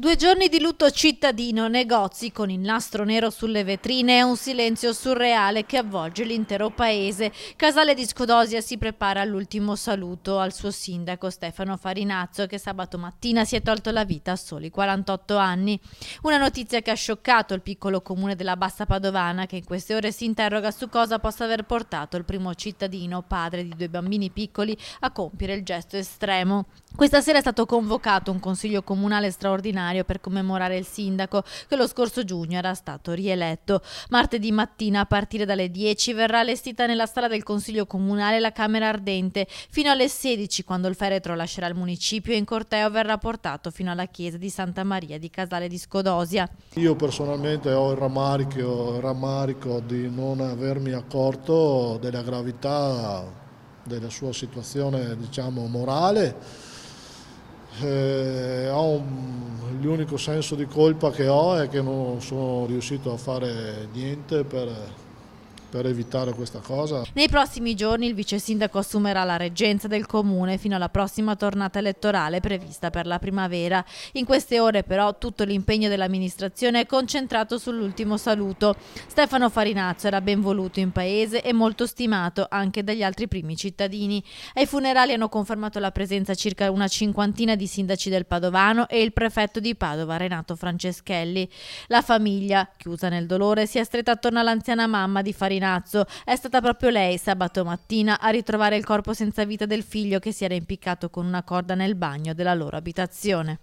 2 giorni di lutto cittadino, negozi con il nastro nero sulle vetrine e un silenzio surreale che avvolge l'intero paese. Casale di Scodosia si prepara all'ultimo saluto al suo sindaco Stefano Farinazzo, che sabato mattina si è tolto la vita a soli 48 anni. Una notizia che ha scioccato il piccolo comune della Bassa Padovana, che in queste ore si interroga su cosa possa aver portato il primo cittadino, padre di 2 bambini piccoli, a compiere il gesto estremo. Questa sera è stato convocato un consiglio comunale straordinario per commemorare il sindaco che lo scorso giugno era stato rieletto. Martedì mattina a partire dalle 10 verrà allestita nella sala del consiglio comunale la camera ardente fino alle 16, quando il feretro lascerà il municipio e in corteo verrà portato fino alla chiesa di Santa Maria di Casale di Scodosia. Io personalmente ho il rammarico di non avermi accorto della gravità della sua situazione, diciamo, morale. L'unico senso di colpa che ho è che non sono riuscito a fare niente per evitare questa cosa. Nei prossimi giorni il vice sindaco assumerà la reggenza del comune fino alla prossima tornata elettorale prevista per la primavera. In queste ore però tutto l'impegno dell'amministrazione è concentrato sull'ultimo saluto. Stefano Farinazzo era ben voluto in paese e molto stimato anche dagli altri primi cittadini. Ai funerali hanno confermato la presenza circa una cinquantina di sindaci del Padovano e il prefetto di Padova Renato Franceschelli. La famiglia, chiusa nel dolore, si è stretta attorno all'anziana mamma di Farinazzo. È stata proprio lei sabato mattina a ritrovare il corpo senza vita del figlio che si era impiccato con una corda nel bagno della loro abitazione.